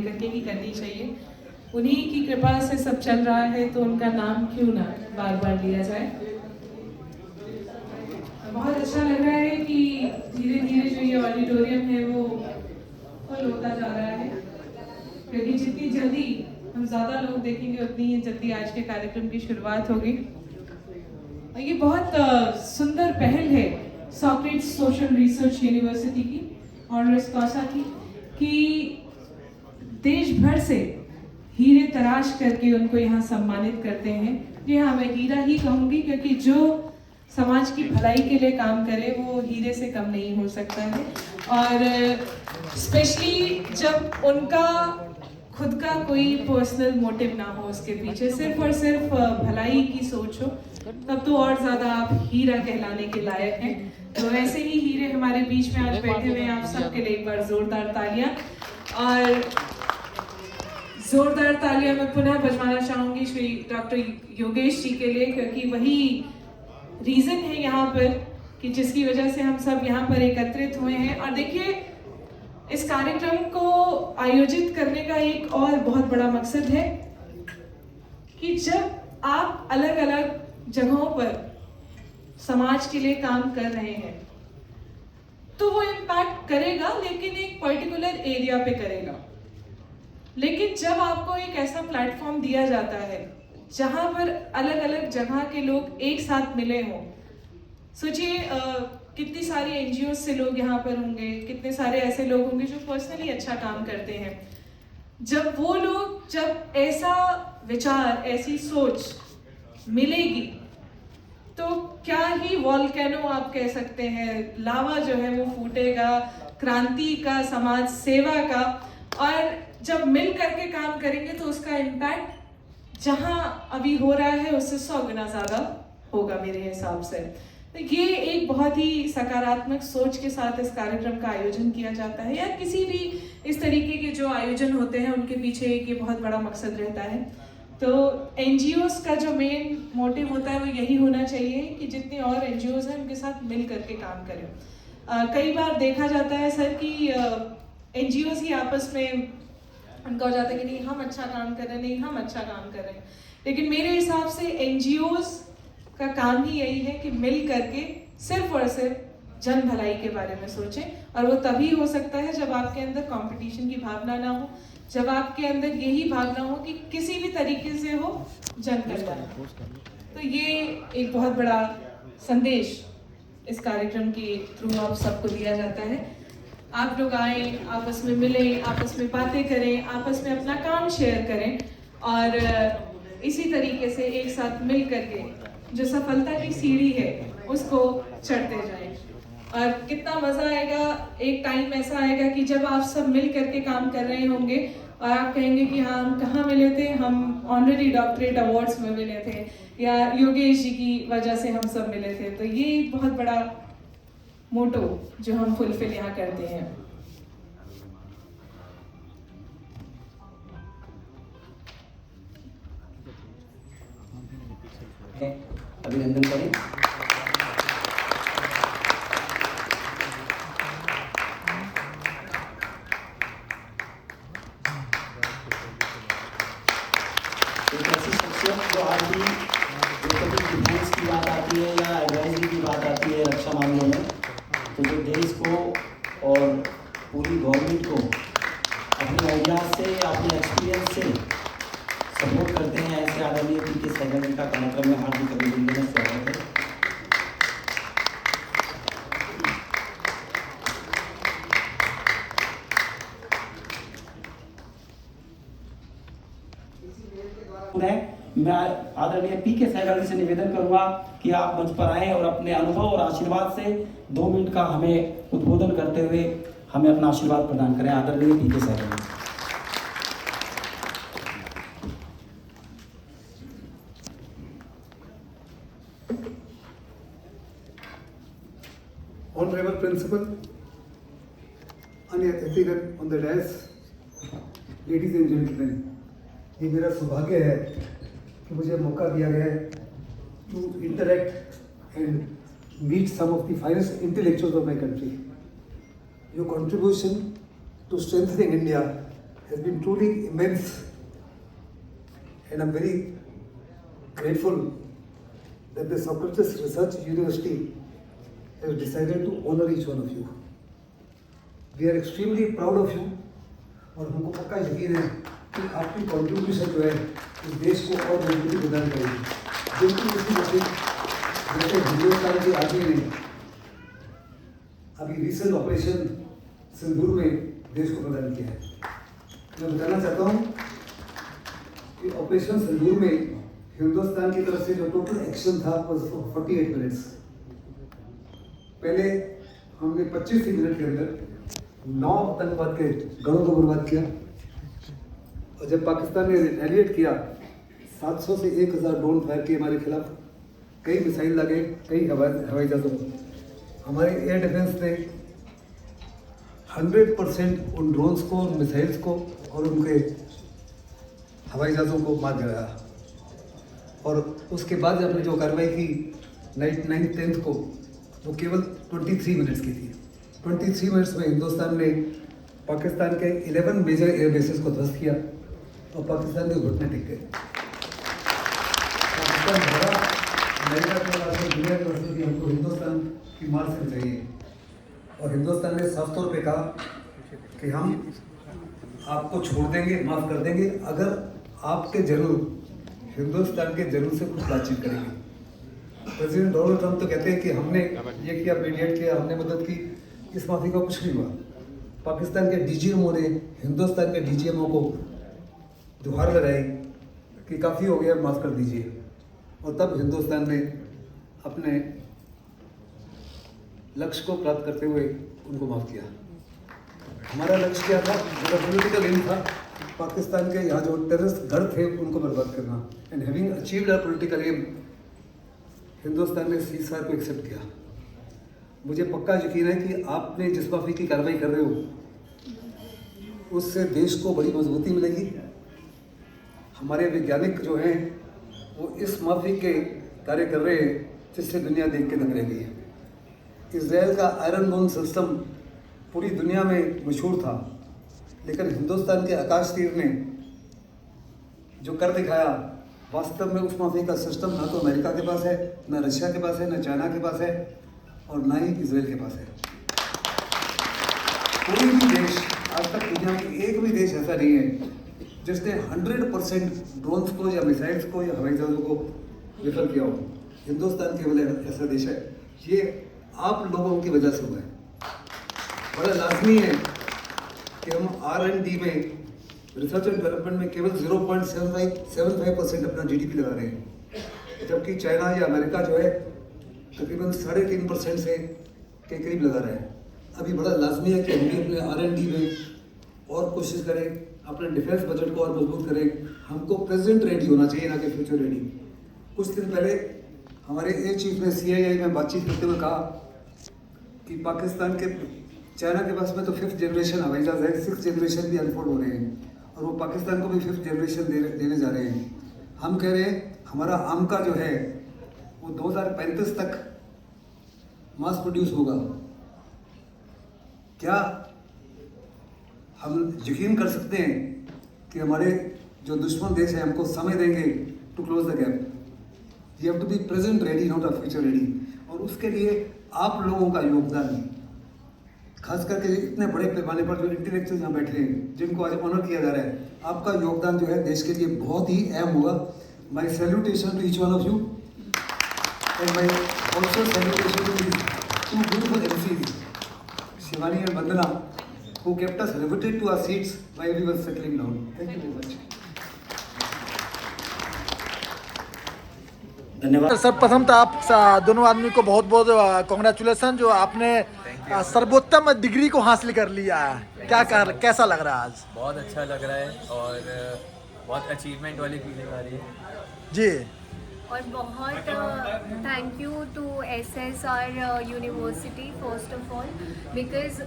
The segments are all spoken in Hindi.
करके ही करनी चाहिए। उन्हीं की कृपा से सब चल रहा है, तो उनका नाम क्यों ना बार बार लिया जाए। बहुत अच्छा लग रहा है कि धीरे धीरे जो ये ऑडिटोरियम है वो फुल होता जा रहा है, क्योंकि जितनी जल्दी हम ज़्यादा लोग देखेंगे उतनी ही जल्दी आज के कार्यक्रम की शुरुआत होगी। और ये बहुत सुंदर पहल है सॉक्रेटिस सोशल रिसर्च यूनिवर्सिटी की, ऑनर्स कॉसा की, कि देश भर से हीरे तराश करके उनको यहाँ सम्मानित करते हैं। जी हाँ, मैं हीरा ही कहूँगी, क्योंकि जो समाज की भलाई के लिए काम करे वो हीरे से कम नहीं हो सकता है। और स्पेशली जब उनका खुद का कोई पर्सनल मोटिव ना हो, उसके पीछे सिर्फ और सिर्फ भलाई की सोच हो, तब तो और ज़्यादा आप हीरा कहलाने के लायक हैं। तो ऐसे ही हीरे हमारे बीच में आज बैठे हुए हैं। आप सबके लिए एक बार जोरदार तालियां। और जोरदार तालियां मैं पुनः बजवाना चाहूंगी श्री डॉक्टर योगेश जी के लिए, क्योंकि वही रीजन है यहाँ पर कि जिसकी वजह से हम सब यहाँ पर एकत्रित हुए हैं। और देखिए, इस कार्यक्रम को आयोजित करने का एक और बहुत बड़ा मकसद है कि जब आप अलग अलग जगहों पर समाज के लिए काम कर रहे हैं तो वो इम्पैक्ट करेगा, लेकिन एक पर्टिकुलर एरिया पे करेगा। लेकिन जब आपको एक ऐसा प्लेटफॉर्म दिया जाता है जहां पर अलग अलग जगह के लोग एक साथ मिले हों, सोचिए कितनी सारी एनजीओ से लोग यहाँ पर होंगे, कितने सारे ऐसे लोग होंगे जो पर्सनली अच्छा काम करते हैं। जब वो लोग, जब ऐसा विचार, ऐसी सोच मिलेगी, तो क्या ही वॉल्केनो आप कह सकते हैं, लावा जो है वो फूटेगा, क्रांति का, समाज सेवा का। और जब मिल करके काम करेंगे तो उसका इम्पैक्ट जहां अभी हो रहा है उससे 100 गुना ज्यादा होगा मेरे हिसाब से। तो ये एक बहुत ही सकारात्मक सोच के साथ इस कार्यक्रम का आयोजन किया जाता है, या किसी भी इस तरीके के जो आयोजन होते हैं उनके पीछे एक ये बहुत बड़ा मकसद रहता है। तो एनजीओज का जो मेन मोटिव होता है वो यही होना चाहिए कि जितने और एनजीओज हैं उनके साथ मिल करके काम करें। कई बार देखा जाता है सर कि एनजीओज ही आपस में उनका हो जाता है कि नहीं हम अच्छा काम कर रहे हैं, नहीं हम अच्छा काम कर रहे हैं। लेकिन मेरे हिसाब से एनजीओज का काम ही यही है कि मिल करके सिर्फ और सिर्फ जन भलाई के बारे में सोचें। और वो तभी हो सकता है जब आपके अंदर कंपटीशन की भावना ना हो, जब आपके अंदर यही भावना हो कि किसी भी तरीके से हो जन कल्याण। तो ये एक बहुत बड़ा संदेश इस कार्यक्रम के थ्रू आप सबको दिया जाता है। आप लोग आए, आपस में मिलें, आपस में बातें करें, आपस में अपना काम शेयर करें, और इसी तरीके से एक साथ मिल करके जो सफलता की सीढ़ी है उसको चढ़ते जाएं। और कितना मजा आएगा, एक टाइम ऐसा आएगा कि जब आप सब मिल करके काम कर रहे होंगे और आप कहेंगे कि हाँ हम कहाँ मिले थे, हम ऑनररी डॉक्टरेट अवार्ड्स में मिले थे, या योगेश जी की वजह से हम सब मिले थे। तो ये एक बहुत बड़ा मोटो जो हम फुलफिल यहाँ करते हैं। अभिनंदन करें। एक ऐसी शख्सियत जो आज भी कभी डिफेंस की बात आती है या एडवाइजरी की बात आती है रक्षा मामलों में, तो जो देश को और पूरी गवर्नमेंट को अपने आइडियाज से, अपने एक्सपीरियंस से सपोर्ट करते हैं, ऐसे आदरणीय पीके सहगल जी का कार्यक्रम में हार्दिक अभिनंदन स्वागत है। मैं आदरणीय पीके सहगल से निवेदन करूंगा कि आप मंच पर आएं और अपने अनुभव और आशीर्वाद से 2 मिनट का हमें उद्बोधन करते हुए हमें अपना आशीर्वाद प्रदान करें। आदरणीय पीके सहगल। Honorable Principal, अन्य अतिथिगण on the dais, ladies and gentlemen, ये मेरा सौभाग्य है कि मुझे मौका दिया गया है to interact and meet some of the finest intellectuals of my country. Your contribution to strengthening India has been truly immense, and I'm very grateful that the Socrates Research University has decided to honor each one of you. We are extremely proud of you, और हमको पक्का यकीन है कि आपकी कंट्रीब्यूशन जो है इस देश को और मजबूती प्रदान करेगी। बिल्कुल इसी वजह जैसे हिंदुस्तान की आर्मी ने अभी रिसेंट ऑपरेशन सिंदूर में देश को प्रदान किया है। मैं बताना चाहता हूँ कि ऑपरेशन सिंदूर में हिंदुस्तान की तरफ से जो टोटल एक्शन था वो 48 मिनट्स। पहले हमने 25 मिनट के अंदर 9 आतंकवाद के गढ़ों को बर्बाद किया, और जब पाकिस्तान ने रिटेलिएट किया 700 से 1000 ड्रोन फायर किए हमारे खिलाफ, कई मिसाइल लगे, कई हवाई जहाज़ों को। हमारे एयर डिफेंस ने 100% उन ड्रोन्स को, उन मिसाइल्स को और उनके हवाई जहाज़ों को मार गिराया। और उसके बाद हमने जो कार्रवाई की 9th 10th को, वो केवल 23 मिनट्स की थी। 23 मिनट्स में हिंदुस्तान ने पाकिस्तान के 11 मेजर एयर बेसेस को ध्वस्त किया और पाकिस्तान के घुटने टिक गए। पाकिस्तान भरा अमेरिका के वास्ते, दुनिया के वास्ते कि हमको हिंदुस्तान की मार से चाहिए, और हिंदुस्तान ने साफ तौर पे कहा कि हम आपको छोड़ देंगे, माफ़ कर देंगे, अगर आपके जरूर हिंदुस्तान के जरूर से कुछ बातचीत करेंगे। प्रेसिडेंट डोनाल्ड ट्रंप तो कहते हैं कि हमने ये किया, मीडिएट किया, हमने मदद की, इस माफी का कुछ नहीं हुआ। पाकिस्तान के डीजीएमओ ने हिंदुस्तान के डीजीएमओ को गुहार लगाई कि काफ़ी हो गया, माफ़ कर दीजिए, और तब हिंदुस्तान ने अपने लक्ष्य को प्राप्त करते हुए उनको माफ़ किया। हमारा लक्ष्य क्या था? मेरा पॉलिटिकल एम था पाकिस्तान के यहाँ जो टेररिस्ट घर थे उनको बर्बाद करना, and having achieved our political aim, Hindustan ने सीज़फायर को एक्सेप्ट किया। मुझे पक्का यकीन है कि आपने जिस माफ़ी की कार्रवाई कर रहे हो उससे देश को बड़ी मजबूती मिलेगी। हमारे वैज्ञानिक जो हैं वो इस माफ़ी के कार्य कर रहे हैं जिससे दुनिया देख के दंग रह गई है। इजराइल का आयरन डोम सिस्टम पूरी दुनिया में मशहूर था, लेकिन हिंदुस्तान के आकाश तीर ने जो कर दिखाया, वास्तव में उस माफी का सिस्टम ना तो अमेरिका के पास है, ना रशिया के पास है, ना चाइना के पास है, और ना ही इजराइल के पास है। कोई भी देश, आज तक दुनिया में एक भी देश ऐसा नहीं है जिसने 100% ड्रोन्स को या मिसाइल्स को या हवाई जहाज़ों को विफल किया हो। हिंदुस्तान केवल ऐसा देश है। ये आप लोगों की वजह से हुआ है। बड़ा लाजमी है कि हम R&D में, रिसर्च एंड डेवलपमेंट में केवल 0.75% अपना GDP लगा रहे हैं, जबकि चाइना या अमेरिका जो है तकरीबन 3.5% से के करीब लगा रहा है। अभी बड़ा लाजमी है कि हम भी अपने R&D में और कोशिश करें, अपने डिफेंस बजट को और मजबूत करें। हमको प्रेजेंट रेडी होना चाहिए, ना कि फ्यूचर रेडी। कुछ दिन पहले हमारे एयर चीफ ने CII में बातचीत करते हुए कहा कि पाकिस्तान के, चाइना के पास में तो 5th जनरेशन हवाई जहाज़ है, 6th जनरेशन भी अनफोल्ड हो रहे हैं, और वो पाकिस्तान को भी 5th जनरेशन देने जा रहे हैं। हम कह रहे हैं हमारा आमका जो है वो 2035 तक मास प्रोड्यूस होगा। क्या हम यकीन कर सकते हैं कि हमारे जो दुश्मन देश है हमको समय देंगे to close the gap? You have to be present ready, not a future ready. और उसके लिए आप लोगों का योगदान है, खास करके इतने बड़े पैमाने पर जो इंटेलेक्चुअल यहाँ बैठे हैं, जिनको आज ऑनर किया जा रहा है, आपका योगदान जो है देश के लिए बहुत ही अहम होगा। My salutation to each one of you, and my also salutation to these two beautiful MCs, Shivani and Vandana, who kept us riveted to our seats while we were settling down. Thank you very much. धन्यवाद। सर्वप्रथम तो आप दोनों आदमी को बहुत बहुत कॉन्ग्रेचुलेसन, जो आपने सर्वोत्तम डिग्री को हासिल कर लिया है। कैसा लग रहा है आज? बहुत अच्छा लग रहा है और बहुत अचीवमेंट वाली फीलिंग आ रही है जी। और बहुत thank you to SSR university first of all, because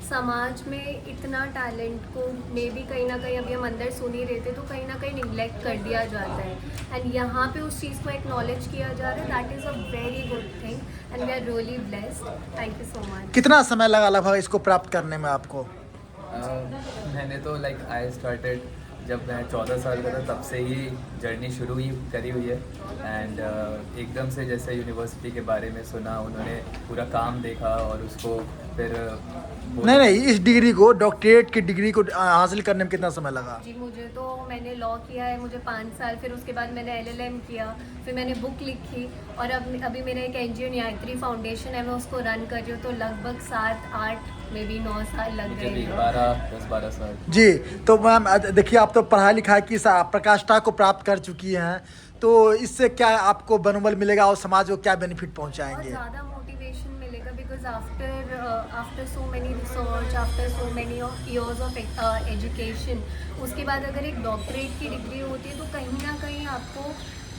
समाज में इतना टैलेंट को मे भी कहीं ना कहीं, अभी हम अंदर सुन ही रहे थे, तो कहीं ना कहीं निगलेक्ट कर दिया जाता है, एंड यहाँ पे उस चीज़ को एक्नॉलेज किया जा रहा है। That is a very good thing and we are really blessed. Thank you so much. कितना समय लगा लगभग इसको प्राप्त करने में आपको? मैंने तो आई स्टार्टेड जब मैं 14 साल का था, तब से ही जर्नी शुरू ही करी हुई है। एंड एकदम से जैसे यूनिवर्सिटी के बारे में सुना, उन्होंने पूरा काम देखा और उसको फिर नहीं, इस डिग्री को, डॉक्टरेट की डिग्री को हासिल करने में कितना समय लगा? जी मुझे तो, मैंने लॉ किया है, मुझे 5 साल, फिर उसके बाद मैंने LLM किया, फिर मैंने बुक लिखी और अब अभी मेरा एक NGO न्यायत्री फाउंडेशन है, मैं उसको रन कर रही हूँ। तो लगभग 7-8 में भी 9 साल लग मुझे भी गए। 10-12 साल। जी, तो मैम देखिए, आप तो पढ़ाई लिखाई की प्रकाष्ठा को प्राप्त कर चुकी हैं, तो इससे क्या आपको मनोबल मिलेगा और समाज को क्या बेनिफिट बहुत पहुंचाएंगे? ज़्यादा मोटिवेशन मिलेगा because after so many research, after so many years of education, उसके बाद अगर एक डॉक्टरेट की डिग्री होती है तो कहीं ना कहीं आपको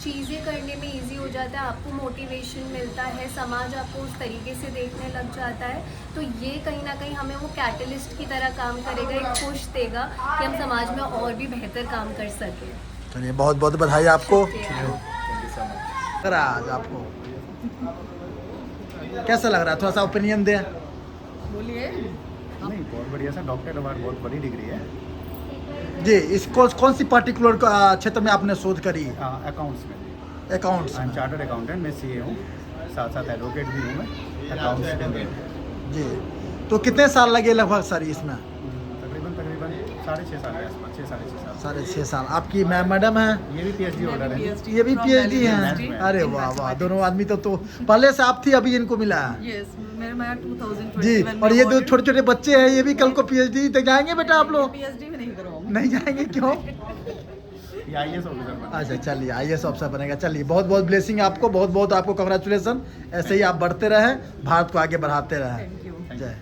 चीज़ें करने में इजी हो जाता है, आपको मोटिवेशन मिलता है, समाज आपको उस तरीके से देखने लग जाता है। तो ये कहीं ना कहीं हमें वो कैटलिस्ट की तरह काम करेगा, एक पुश देगा कि हम समाज में और भी बेहतर काम कर सकें। चलिए, बहुत बहुत बधाई आपको। शुक्रिया। Thank you so much. लग रहा है आज आपको, कैसा लग रहा है? थोड़ा सा ओपिनियन दें। नहीं, बहुत बढ़िया सा डॉक्टर अवार्ड, बहुत बड़ी डिग्री है। जी, इस कौन सी पर्टिकुलर क्षेत्र में आपने शोध करी? अकाउंट्स में। अकाउंट्स आई एम में। चार्टर्ड अकाउंटेंट, मैं CA हूँ, साथ साथ एडवोकेट भी हूँ मैं, अकाउंट्स के लिए। जी, तो कितने साल लगे लगभग सर इसमें? तकरीबन 6.5 साल के आसपास, 6-6.5 साल। 6.5 साल। आपकी मैडम है? ये भी PhD होल्डर है। ये भी PhD हैं? Management। अरे वाह वाह, दोनों आदमी तो पहले से आप थी, अभी इनको मिला है। यस, मेरा 2021 जी, और ये जो छोटे छोटे बच्चे हैं, ये भी कल को PhD तक जाएंगे बेटा आप लोग? PhD में नहीं करवाऊंगी। नहीं जाएंगे, क्यों? ये IAS ऑफिसर बना। अच्छा, चलिए, IAS ऑफिसर बनेगा। चलिए, बहुत बहुत ब्लेसिंग आपको, बहुत बहुत आपको कांग्रेचुलेसन। ऐसे ही आप बढ़ते रहें, भारत को आगे बढ़ाते रहें। Thank you. जय।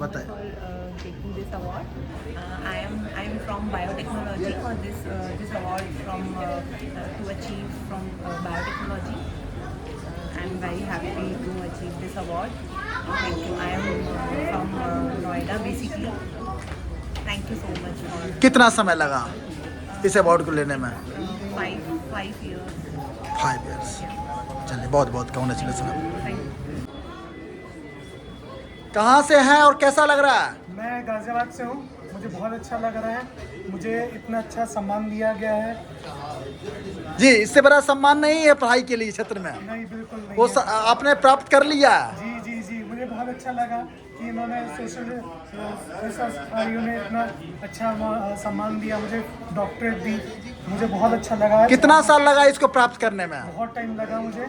बताएं। For taking this award. I am from biotechnology, or this award to achieve from biotechnology. I am very happy to achieve this award. Thank you. I am from Noida basically. Thank you so much for कितना समय लगा इस अवार्ड को लेने में? 5 years. 5 years। चलिए, बहुत बहुत कांग्रेचुलेसन। Thank you. कहाँ से हैं और कैसा लग रहा है? मैं गाज़ियाबाद से हूँ, मुझे बहुत अच्छा लग रहा है, मुझे इतना अच्छा सम्मान दिया गया है। जी, इससे बड़ा सम्मान नहीं है पढ़ाई के लिए क्षेत्र में। नहीं, बिल्कुल नहीं वो है। आपने प्राप्त कर लिया। जी, मुझे बहुत अच्छा लगा कि इन्होंने सोशल रिसर्च ने इतना अच्छा सम्मान दिया, मुझे डॉक्टरेट दी, मुझे बहुत अच्छा लगा। कितना साल लगा इसको प्राप्त करने में? बहुत टाइम लगा मुझे,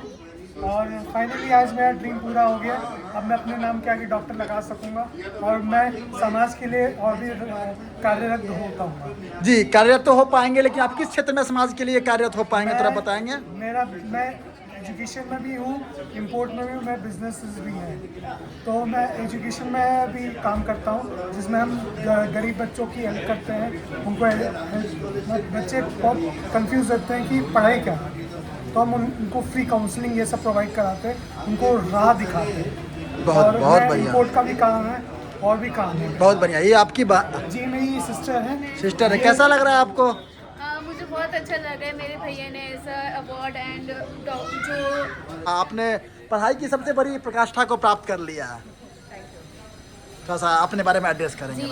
और फाइनली आज मेरा ड्रीम पूरा हो गया। अब मैं अपने नाम के आगे डॉक्टर लगा सकूंगा और मैं समाज के लिए और भी कार्यरत होता हूँ। जी, कार्यरत तो हो पाएंगे, लेकिन आप किस क्षेत्र में समाज के लिए कार्यरत हो पाएंगे, थोड़ा बताएंगे? मैं एजुकेशन में भी हूँ, इंपोर्ट में भी हूँ, मैं बिजनेस भी हैं, तो मैं एजुकेशन में भी काम करता हूँ, जिसमें हम गरीब बच्चों की हेल्प करते हैं। उनको बच्चे बहुत कंफ्यूज रहते हैं कि पढ़ाई क्या है, तो हम उनको फ्री काउंसलिंग ये सब प्रोवाइड कराते हैं, उनको राह दिखाते हैं। बहुत और बहुत मैं बढ़िया। इंपोर्ट का भी काम है और भी काम है। बहुत बढ़िया। ये आपकी जी, मेरी सिस्टर है। सिस्टर है। कैसा लग रहा है आपको? मुझे बहुत अच्छा लगा है, मेरे भैया ने ऐसा अवार्ड एंड जो आपने पढ़ाई की सबसे बड़ी प्रकाष्ठा को प्राप्त कर लिया है। थोड़ा सा अपने बारे में एड्रेस करेंगे? जी,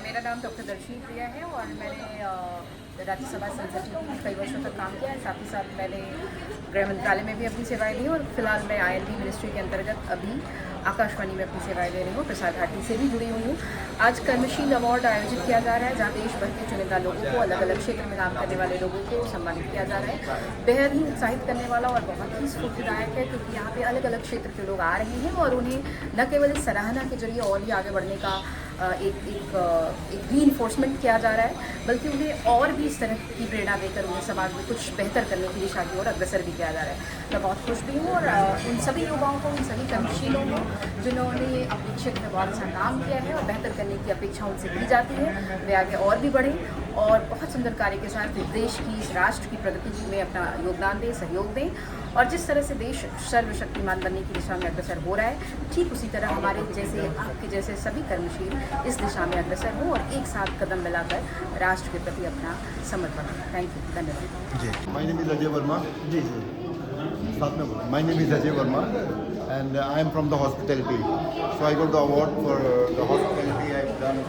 मेरा नाम डॉक्टर दर्शनी प्रिया है और मैंने राज्यसभा संसद में कई वर्षों तक काम किया है। साथ ही साथ मैंने गृह मंत्रालय में भी अपनी सेवाएं दी और फिलहाल मैं IND मिनिस्ट्री के अंतर्गत अभी आकाशवाणी में अपनी सेवाएं दे रही हूँ, प्रसार भारती से भी जुड़ी हुई हूँ। आज कर्मशील अवार्ड आयोजित किया जा रहा है, जहाँ देश भर के चुनिंदा लोगों को, अलग अलग क्षेत्र में काम करने वाले लोगों को सम्मानित किया जा रहा है। बेहद ही उत्साहित करने वाला और बहुत ही स्फूर्तिदायक है, क्योंकि यहाँ पे अलग अलग क्षेत्र के लोग आ रहे हैं और उन्हें न केवल इस सराहना के जरिए और भी आगे बढ़ने का एक रीइंफोर्समेंट किया जा रहा है, बल्कि उन्हें और भी इस तरह की प्रेरणा देकर उन्हें समाज में कुछ बेहतर करने की दिशा की ओर अग्रसर भी किया जा रहा है। मैं बहुत खुश भी हूँ और उन सभी युवाओं को, उन सभी कर्मशीलों को जिन्होंने अपने क्षेत्र में बहुत अच्छा काम किया है और बेहतर करने की अपेक्षा उनसे की जाती है, वे आगे और भी बढ़ें और बहुत सुंदर कार्य के साथ देश की, इस राष्ट्र की प्रगति में अपना योगदान दें, सहयोग दें। और जिस तरह से देश सर्वशक्तिमान बनने की दिशा में अग्रसर हो रहा है, ठीक उसी तरह हमारे जैसे, आपके जैसे सभी कर्मशील इस दिशा में अग्रसर हों और एक साथ कदम मिलाकर राष्ट्र के प्रति अपना समर्पण करें। थैंक यू, धन्यवाद। जी, my name is Ajay Verma. जी, साथ में बोलो। My name is Ajay Verma and I am from the hospitality. So I got the award for the hospitality I have done. done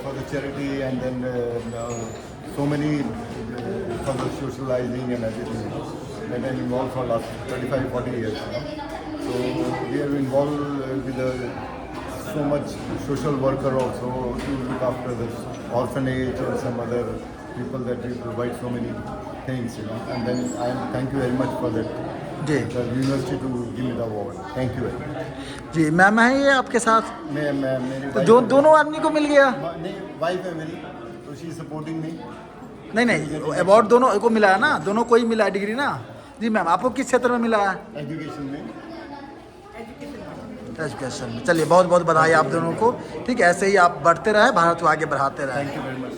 for the charity, and then so many for the socializing and everything that I'm involved for last 35-40 years now. So we are involved with so much social worker also to look after the orphanage and some other people that we provide so many things, and then I thank you very much for that. जी The university to give me the award. Thank you very much. जी मैम है ये आपके साथ, मैं मेरी तो दोनों आदमी को मिल गया? नहीं, वाइफ है मेरी, तो शी सपोर्टिंग मी. नहीं अवार्ड दोनों को मिला है ना, दोनों को ही मिला है डिग्री ना। जी मैम आपको किस क्षेत्र में मिला है? एजुकेशन में. एजुकेशन में। चलिए बहुत बहुत बधाई आप दोनों को। ठीक है, ऐसे ही आप बढ़ते रहे, भारत को आगे बढ़ाते रहे। Thank you very much.